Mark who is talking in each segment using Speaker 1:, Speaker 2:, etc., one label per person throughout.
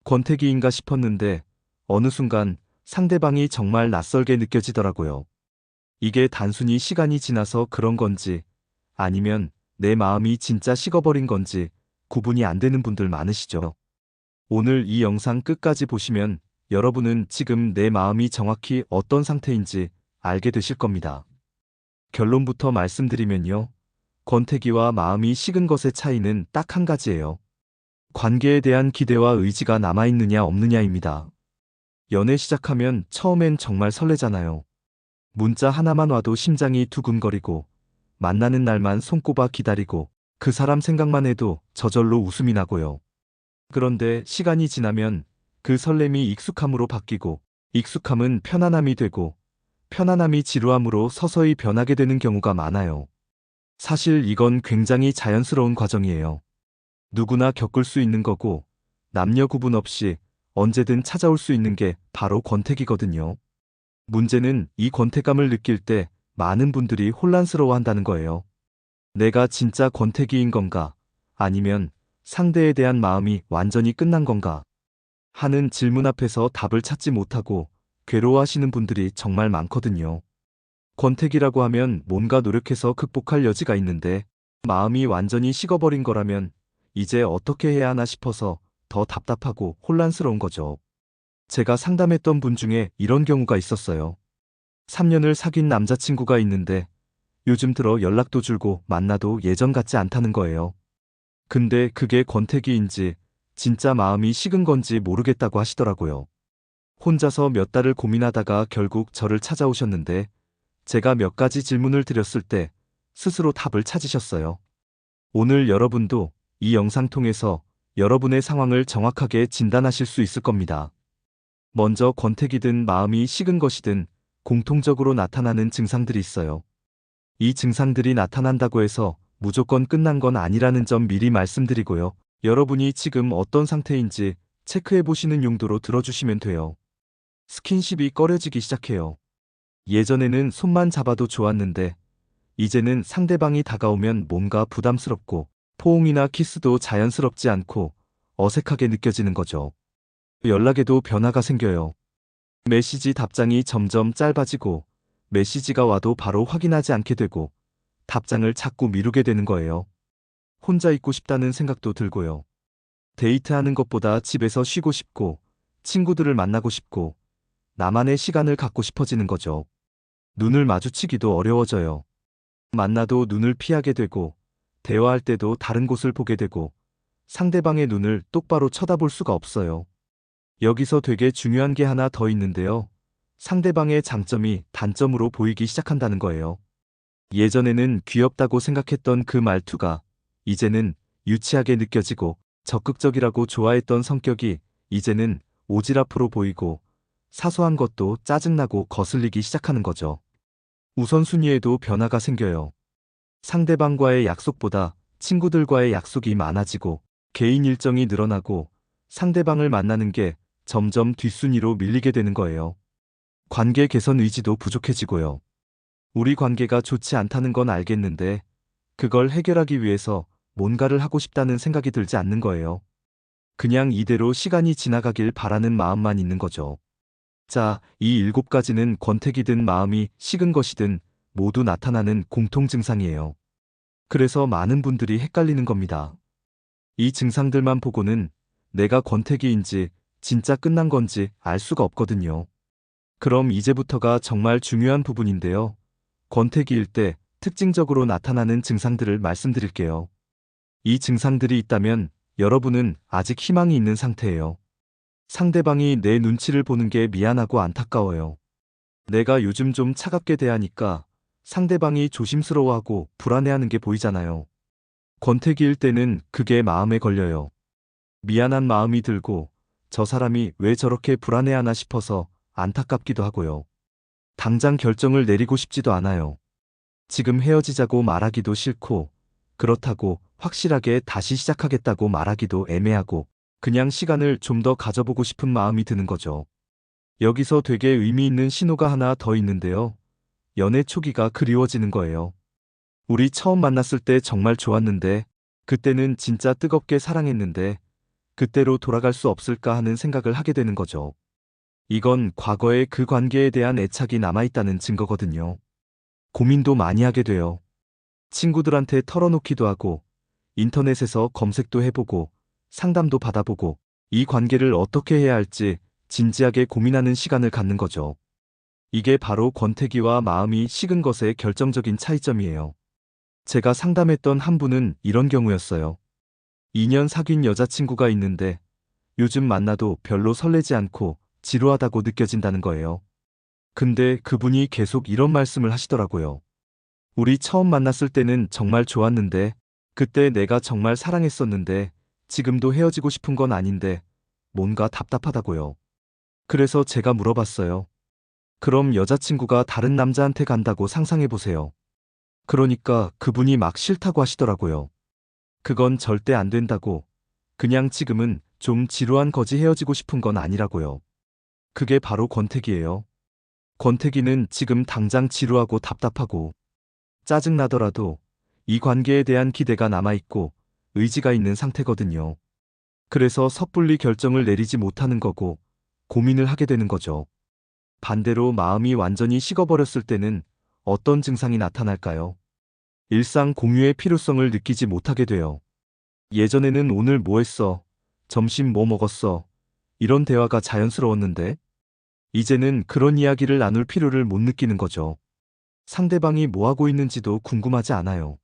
Speaker 1: 권태기인가 싶었는데 어느 순간 상대방이 정말 낯설게 느껴지더라고요. 이게 단순히 시간이 지나서 그런 건지 아니면 내 마음이 진짜 식어버린 건지 구분이 안 되는 분들 많으시죠? 오늘 이 영상 끝까지 보시면 여러분은 지금 내 마음이 정확히 어떤 상태인지 알게 되실 겁니다. 결론부터 말씀드리면요. 권태기와 마음이 식은 것의 차이는 딱 한 가지예요. 관계에 대한 기대와 의지가 남아있느냐 없느냐입니다. 연애 시작하면 처음엔 정말 설레잖아요. 문자 하나만 와도 심장이 두근거리고 만나는 날만 손꼽아 기다리고 그 사람 생각만 해도 저절로 웃음이 나고요. 그런데 시간이 지나면 그 설렘이 익숙함으로 바뀌고 익숙함은 편안함이 되고 편안함이 지루함으로 서서히 변하게 되는 경우가 많아요. 사실 이건 굉장히 자연스러운 과정이에요. 누구나 겪을 수 있는 거고 남녀 구분 없이 언제든 찾아올 수 있는 게 바로 권태기거든요. 문제는 이 권태감을 느낄 때 많은 분들이 혼란스러워한다는 거예요. 내가 진짜 권태기인 건가? 아니면 상대에 대한 마음이 완전히 끝난 건가? 하는 질문 앞에서 답을 찾지 못하고 괴로워하시는 분들이 정말 많거든요. 권태기라고 하면 뭔가 노력해서 극복할 여지가 있는데 마음이 완전히 식어버린 거라면 이제 어떻게 해야 하나 싶어서 더 답답하고 혼란스러운 거죠. 제가 상담했던 분 중에 이런 경우가 있었어요. 3년을 사귄 남자친구가 있는데 요즘 들어 연락도 줄고 만나도 예전 같지 않다는 거예요. 근데 그게 권태기인지 진짜 마음이 식은 건지 모르겠다고 하시더라고요. 혼자서 몇 달을 고민하다가 결국 저를 찾아오셨는데 제가 몇 가지 질문을 드렸을 때 스스로 답을 찾으셨어요. 오늘 여러분도 이 영상 통해서 여러분의 상황을 정확하게 진단하실 수 있을 겁니다. 먼저 권태기든 마음이 식은 것이든 공통적으로 나타나는 증상들이 있어요. 이 증상들이 나타난다고 해서 무조건 끝난 건 아니라는 점 미리 말씀드리고요. 여러분이 지금 어떤 상태인지 체크해 보시는 용도로 들어주시면 돼요. 스킨십이 꺼려지기 시작해요. 예전에는 손만 잡아도 좋았는데 이제는 상대방이 다가오면 뭔가 부담스럽고 포옹이나 키스도 자연스럽지 않고 어색하게 느껴지는 거죠. 연락에도 변화가 생겨요. 메시지 답장이 점점 짧아지고 메시지가 와도 바로 확인하지 않게 되고 답장을 자꾸 미루게 되는 거예요. 혼자 있고 싶다는 생각도 들고요. 데이트하는 것보다 집에서 쉬고 싶고 친구들을 만나고 싶고 나만의 시간을 갖고 싶어지는 거죠. 눈을 마주치기도 어려워져요. 만나도 눈을 피하게 되고 대화할 때도 다른 곳을 보게 되고 상대방의 눈을 똑바로 쳐다볼 수가 없어요. 여기서 되게 중요한 게 하나 더 있는데요. 상대방의 장점이 단점으로 보이기 시작한다는 거예요. 예전에는 귀엽다고 생각했던 그 말투가 이제는 유치하게 느껴지고 적극적이라고 좋아했던 성격이 이제는 오지랖으로 보이고 사소한 것도 짜증나고 거슬리기 시작하는 거죠. 우선순위에도 변화가 생겨요. 상대방과의 약속보다 친구들과의 약속이 많아지고 개인 일정이 늘어나고 상대방을 만나는 게 점점 뒷순위로 밀리게 되는 거예요. 관계 개선 의지도 부족해지고요. 우리 관계가 좋지 않다는 건 알겠는데 그걸 해결하기 위해서 뭔가를 하고 싶다는 생각이 들지 않는 거예요. 그냥 이대로 시간이 지나가길 바라는 마음만 있는 거죠. 자, 이 7가지는 권태기든 마음이 식은 것이든 모두 나타나는 공통 증상이에요. 그래서 많은 분들이 헷갈리는 겁니다. 이 증상들만 보고는 내가 권태기인지 진짜 끝난 건지 알 수가 없거든요. 그럼 이제부터가 정말 중요한 부분인데요. 권태기일 때 특징적으로 나타나는 증상들을 말씀드릴게요. 이 증상들이 있다면 여러분은 아직 희망이 있는 상태예요. 상대방이 내 눈치를 보는 게 미안하고 안타까워요. 내가 요즘 좀 차갑게 대하니까 상대방이 조심스러워하고 불안해하는 게 보이잖아요. 권태기일 때는 그게 마음에 걸려요. 미안한 마음이 들고 저 사람이 왜 저렇게 불안해하나 싶어서 안타깝기도 하고요. 당장 결정을 내리고 싶지도 않아요. 지금 헤어지자고 말하기도 싫고 그렇다고 확실하게 다시 시작하겠다고 말하기도 애매하고 그냥 시간을 좀 더 가져보고 싶은 마음이 드는 거죠. 여기서 되게 의미 있는 신호가 하나 더 있는데요. 연애 초기가 그리워지는 거예요. 우리 처음 만났을 때 정말 좋았는데 그때는 진짜 뜨겁게 사랑했는데 그때로 돌아갈 수 없을까 하는 생각을 하게 되는 거죠. 이건 과거의 그 관계에 대한 애착이 남아있다는 증거거든요. 고민도 많이 하게 돼요. 친구들한테 털어놓기도 하고, 인터넷에서 검색도 해보고, 상담도 받아보고, 이 관계를 어떻게 해야 할지 진지하게 고민하는 시간을 갖는 거죠. 이게 바로 권태기와 마음이 식은 것의 결정적인 차이점이에요. 제가 상담했던 한 분은 이런 경우였어요. 2년 사귄 여자친구가 있는데 요즘 만나도 별로 설레지 않고 지루하다고 느껴진다는 거예요. 근데 그분이 계속 이런 말씀을 하시더라고요. 우리 처음 만났을 때는 정말 좋았는데, 그때 내가 정말 사랑했었는데, 지금도 헤어지고 싶은 건 아닌데, 뭔가 답답하다고요. 그래서 제가 물어봤어요. 그럼 여자친구가 다른 남자한테 간다고 상상해보세요. 그러니까 그분이 막 싫다고 하시더라고요. 그건 절대 안 된다고. 그냥 지금은 좀 지루한 거지 헤어지고 싶은 건 아니라고요. 그게 바로 권태기예요. 권태기는 지금 당장 지루하고 답답하고 짜증나더라도 이 관계에 대한 기대가 남아있고 의지가 있는 상태거든요. 그래서 섣불리 결정을 내리지 못하는 거고 고민을 하게 되는 거죠. 반대로 마음이 완전히 식어버렸을 때는 어떤 증상이 나타날까요? 일상 공유의 필요성을 느끼지 못하게 돼요. 예전에는 오늘 뭐 했어? 점심 뭐 먹었어? 이런 대화가 자연스러웠는데, 이제는 그런 이야기를 나눌 필요를 못 느끼는 거죠. 상대방이 뭐 하고 있는지도 궁금하지 않아요.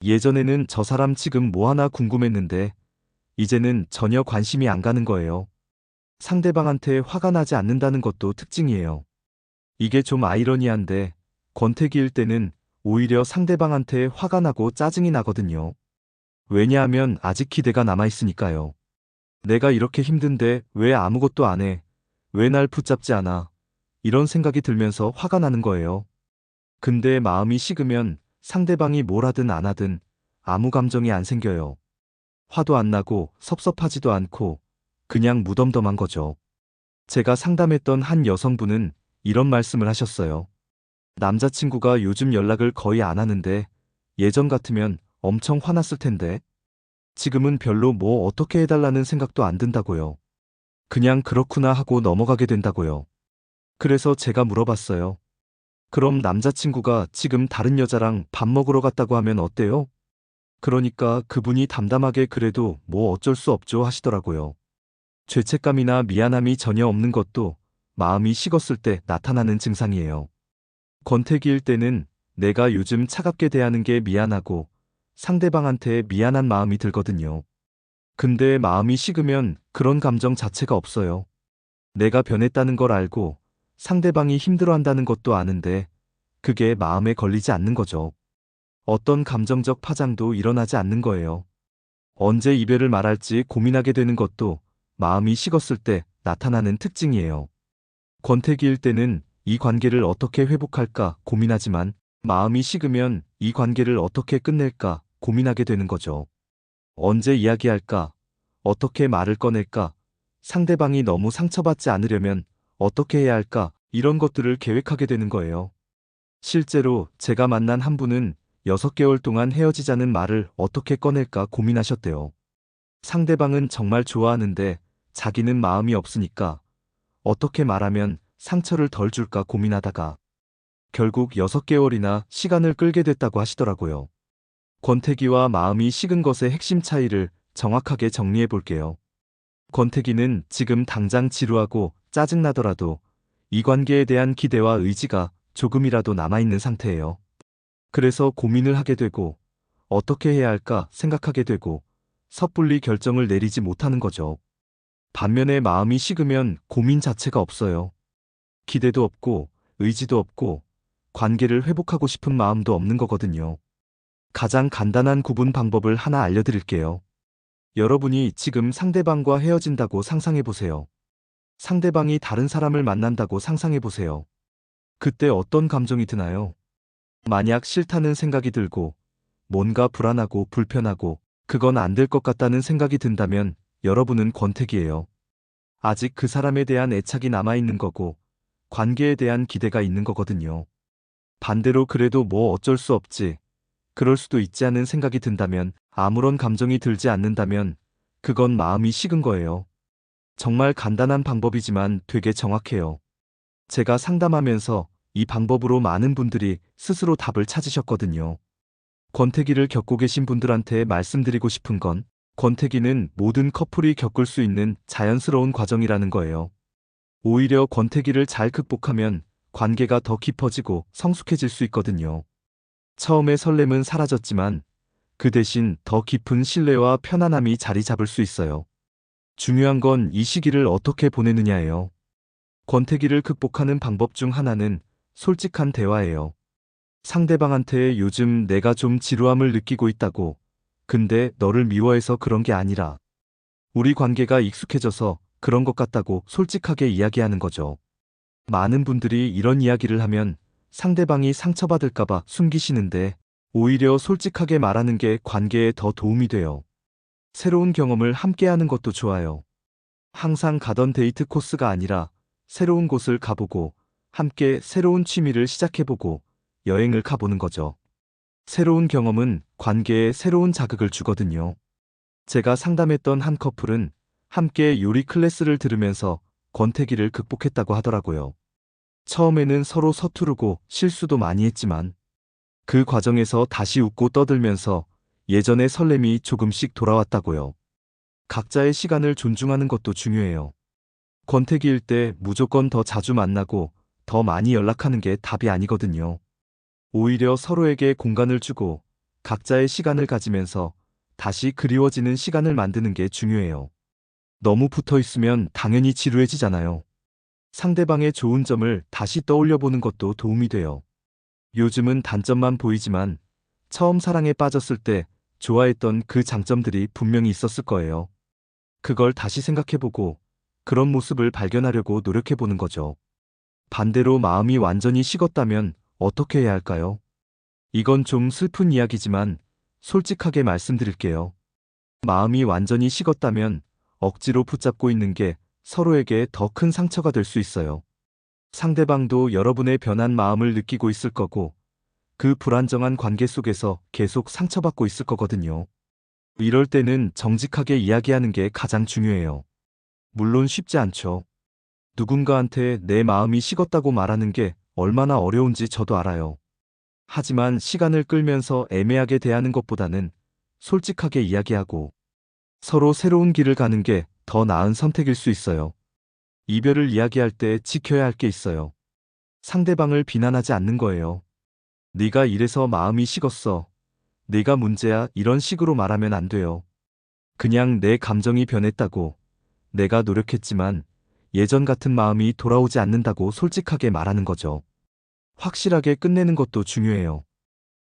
Speaker 1: 예전에는 저 사람 지금 뭐 하나 궁금했는데, 이제는 전혀 관심이 안 가는 거예요. 상대방한테 화가 나지 않는다는 것도 특징이에요. 이게 좀 아이러니한데, 권태기일 때는 오히려 상대방한테 화가 나고 짜증이 나거든요. 왜냐하면 아직 기대가 남아있으니까요. 내가 이렇게 힘든데 왜 아무것도 안 해? 왜 날 붙잡지 않아? 이런 생각이 들면서 화가 나는 거예요. 근데 마음이 식으면 상대방이 뭘 하든 안 하든 아무 감정이 안 생겨요. 화도 안 나고 섭섭하지도 않고 그냥 무덤덤한 거죠. 제가 상담했던 한 여성분은 이런 말씀을 하셨어요. 남자친구가 요즘 연락을 거의 안 하는데 예전 같으면 엄청 화났을 텐데 지금은 별로 뭐 어떻게 해달라는 생각도 안 든다고요. 그냥 그렇구나 하고 넘어가게 된다고요. 그래서 제가 물어봤어요. 그럼 남자친구가 지금 다른 여자랑 밥 먹으러 갔다고 하면 어때요? 그러니까 그분이 담담하게 그래도 뭐 어쩔 수 없죠 하시더라고요. 죄책감이나 미안함이 전혀 없는 것도 마음이 식었을 때 나타나는 증상이에요. 권태기일 때는 내가 요즘 차갑게 대하는 게 미안하고 상대방한테 미안한 마음이 들거든요. 근데 마음이 식으면 그런 감정 자체가 없어요. 내가 변했다는 걸 알고 상대방이 힘들어한다는 것도 아는데 그게 마음에 걸리지 않는 거죠. 어떤 감정적 파장도 일어나지 않는 거예요. 언제 이별을 말할지 고민하게 되는 것도 마음이 식었을 때 나타나는 특징이에요. 권태기일 때는 이 관계를 어떻게 회복할까 고민하지만 마음이 식으면 이 관계를 어떻게 끝낼까 고민하게 되는 거죠. 언제 이야기할까? 어떻게 말을 꺼낼까? 상대방이 너무 상처받지 않으려면 어떻게 해야 할까? 이런 것들을 계획하게 되는 거예요. 실제로 제가 만난 한 분은 6개월 동안 헤어지자는 말을 어떻게 꺼낼까 고민하셨대요. 상대방은 정말 좋아하는데 자기는 마음이 없으니까 어떻게 말하면 상처를 덜 줄까 고민하다가 결국 6개월이나 시간을 끌게 됐다고 하시더라고요. 권태기와 마음이 식은 것의 핵심 차이를 정확하게 정리해 볼게요. 권태기는 지금 당장 지루하고 짜증나더라도 이 관계에 대한 기대와 의지가 조금이라도 남아있는 상태예요. 그래서 고민을 하게 되고 어떻게 해야 할까 생각하게 되고 섣불리 결정을 내리지 못하는 거죠. 반면에 마음이 식으면 고민 자체가 없어요. 기대도 없고 의지도 없고 관계를 회복하고 싶은 마음도 없는 거거든요. 가장 간단한 구분 방법을 하나 알려드릴게요. 여러분이 지금 상대방과 헤어진다고 상상해 보세요. 상대방이 다른 사람을 만난다고 상상해 보세요. 그때 어떤 감정이 드나요? 만약 싫다는 생각이 들고 뭔가 불안하고 불편하고 그건 안 될 것 같다는 생각이 든다면 여러분은 권태기예요. 아직 그 사람에 대한 애착이 남아있는 거고 관계에 대한 기대가 있는 거거든요. 반대로 그래도 뭐 어쩔 수 없지. 그럴 수도 있지 않은 생각이 든다면 아무런 감정이 들지 않는다면 그건 마음이 식은 거예요. 정말 간단한 방법이지만 되게 정확해요. 제가 상담하면서 이 방법으로 많은 분들이 스스로 답을 찾으셨거든요. 권태기를 겪고 계신 분들한테 말씀드리고 싶은 건 권태기는 모든 커플이 겪을 수 있는 자연스러운 과정이라는 거예요. 오히려 권태기를 잘 극복하면 관계가 더 깊어지고 성숙해질 수 있거든요. 처음에 설렘은 사라졌지만 그 대신 더 깊은 신뢰와 편안함이 자리 잡을 수 있어요. 중요한 건 이 시기를 어떻게 보내느냐예요. 권태기를 극복하는 방법 중 하나는 솔직한 대화예요. 상대방한테 요즘 내가 좀 지루함을 느끼고 있다고, 근데 너를 미워해서 그런 게 아니라 우리 관계가 익숙해져서 그런 것 같다고 솔직하게 이야기하는 거죠. 많은 분들이 이런 이야기를 하면 상대방이 상처받을까봐 숨기시는데 오히려 솔직하게 말하는 게 관계에 더 도움이 돼요. 새로운 경험을 함께하는 것도 좋아요. 항상 가던 데이트 코스가 아니라 새로운 곳을 가보고 함께 새로운 취미를 시작해보고 여행을 가보는 거죠. 새로운 경험은 관계에 새로운 자극을 주거든요. 제가 상담했던 한 커플은 함께 요리 클래스를 들으면서 권태기를 극복했다고 하더라고요. 처음에는 서로 서투르고 실수도 많이 했지만 그 과정에서 다시 웃고 떠들면서 예전의 설렘이 조금씩 돌아왔다고요. 각자의 시간을 존중하는 것도 중요해요. 권태기일 때 무조건 더 자주 만나고 더 많이 연락하는 게 답이 아니거든요. 오히려 서로에게 공간을 주고 각자의 시간을 가지면서 다시 그리워지는 시간을 만드는 게 중요해요. 너무 붙어 있으면 당연히 지루해지잖아요. 상대방의 좋은 점을 다시 떠올려 보는 것도 도움이 돼요. 요즘은 단점만 보이지만 처음 사랑에 빠졌을 때 좋아했던 그 장점들이 분명히 있었을 거예요. 그걸 다시 생각해보고 그런 모습을 발견하려고 노력해보는 거죠. 반대로 마음이 완전히 식었다면 어떻게 해야 할까요? 이건 좀 슬픈 이야기지만 솔직하게 말씀드릴게요. 마음이 완전히 식었다면 억지로 붙잡고 있는 게 서로에게 더 큰 상처가 될 수 있어요. 상대방도 여러분의 변한 마음을 느끼고 있을 거고 그 불안정한 관계 속에서 계속 상처받고 있을 거거든요. 이럴 때는 정직하게 이야기하는 게 가장 중요해요. 물론 쉽지 않죠. 누군가한테 내 마음이 식었다고 말하는 게 얼마나 어려운지 저도 알아요. 하지만 시간을 끌면서 애매하게 대하는 것보다는 솔직하게 이야기하고 서로 새로운 길을 가는 게 더 나은 선택일 수 있어요. 이별을 이야기할 때 지켜야 할 게 있어요. 상대방을 비난하지 않는 거예요. 네가 이래서 마음이 식었어. 네가 문제야. 이런 식으로 말하면 안 돼요. 그냥 내 감정이 변했다고, 내가 노력했지만 예전 같은 마음이 돌아오지 않는다고 솔직하게 말하는 거죠. 확실하게 끝내는 것도 중요해요.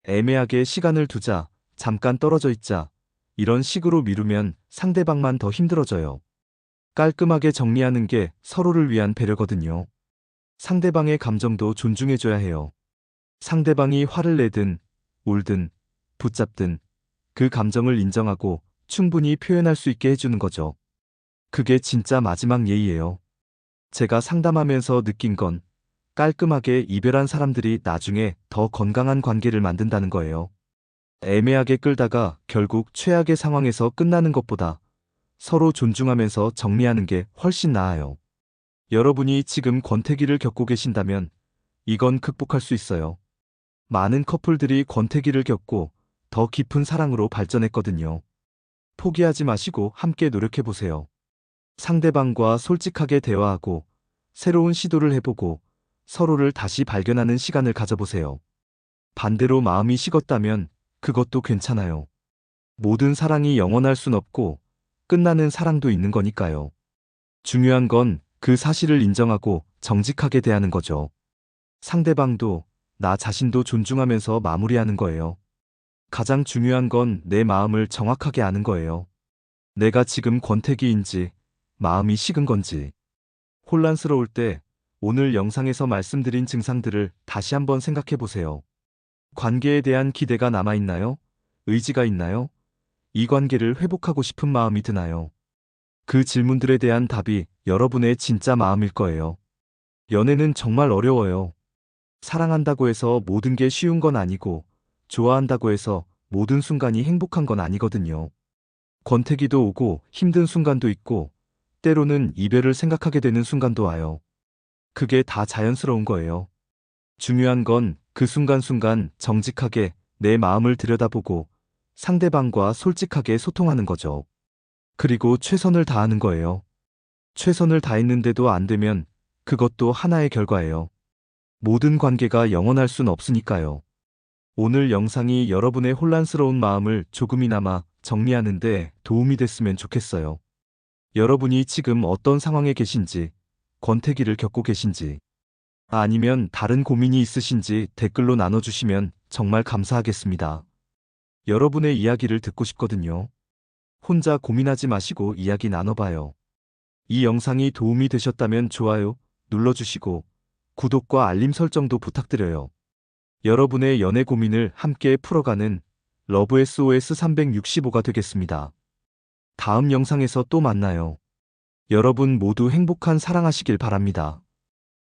Speaker 1: 애매하게 시간을 두자, 잠깐 떨어져 있자, 이런 식으로 미루면 상대방만 더 힘들어져요. 깔끔하게 정리하는 게 서로를 위한 배려거든요. 상대방의 감정도 존중해줘야 해요. 상대방이 화를 내든, 울든, 붙잡든 그 감정을 인정하고 충분히 표현할 수 있게 해주는 거죠. 그게 진짜 마지막 예의예요. 제가 상담하면서 느낀 건 깔끔하게 이별한 사람들이 나중에 더 건강한 관계를 만든다는 거예요. 애매하게 끌다가 결국 최악의 상황에서 끝나는 것보다 서로 존중하면서 정리하는 게 훨씬 나아요. 여러분이 지금 권태기를 겪고 계신다면 이건 극복할 수 있어요. 많은 커플들이 권태기를 겪고 더 깊은 사랑으로 발전했거든요. 포기하지 마시고 함께 노력해보세요. 상대방과 솔직하게 대화하고 새로운 시도를 해보고 서로를 다시 발견하는 시간을 가져보세요. 반대로 마음이 식었다면 그것도 괜찮아요. 모든 사랑이 영원할 순 없고 끝나는 사랑도 있는 거니까요. 중요한 건 그 사실을 인정하고 정직하게 대하는 거죠. 상대방도 나 자신도 존중하면서 마무리하는 거예요. 가장 중요한 건 내 마음을 정확하게 아는 거예요. 내가 지금 권태기인지 마음이 식은 건지. 혼란스러울 때 오늘 영상에서 말씀드린 증상들을 다시 한번 생각해 보세요. 관계에 대한 기대가 남아있나요? 의지가 있나요? 이 관계를 회복하고 싶은 마음이 드나요? 그 질문들에 대한 답이 여러분의 진짜 마음일 거예요. 연애는 정말 어려워요. 사랑한다고 해서 모든 게 쉬운 건 아니고, 좋아한다고 해서 모든 순간이 행복한 건 아니거든요. 권태기도 오고 힘든 순간도 있고 때로는 이별을 생각하게 되는 순간도 와요. 그게 다 자연스러운 거예요. 중요한 건 그 순간순간 정직하게 내 마음을 들여다보고 상대방과 솔직하게 소통하는 거죠. 그리고 최선을 다하는 거예요. 최선을 다했는데도 안 되면 그것도 하나의 결과예요. 모든 관계가 영원할 순 없으니까요. 오늘 영상이 여러분의 혼란스러운 마음을 조금이나마 정리하는데 도움이 됐으면 좋겠어요. 여러분이 지금 어떤 상황에 계신지, 권태기를 겪고 계신지, 아니면 다른 고민이 있으신지 댓글로 나눠주시면 정말 감사하겠습니다. 여러분의 이야기를 듣고 싶거든요. 혼자 고민하지 마시고 이야기 나눠봐요. 이 영상이 도움이 되셨다면 좋아요 눌러주시고 구독과 알림 설정도 부탁드려요. 여러분의 연애 고민을 함께 풀어가는 러브 SOS 365가 되겠습니다. 다음 영상에서 또 만나요. 여러분 모두 행복한 사랑하시길 바랍니다.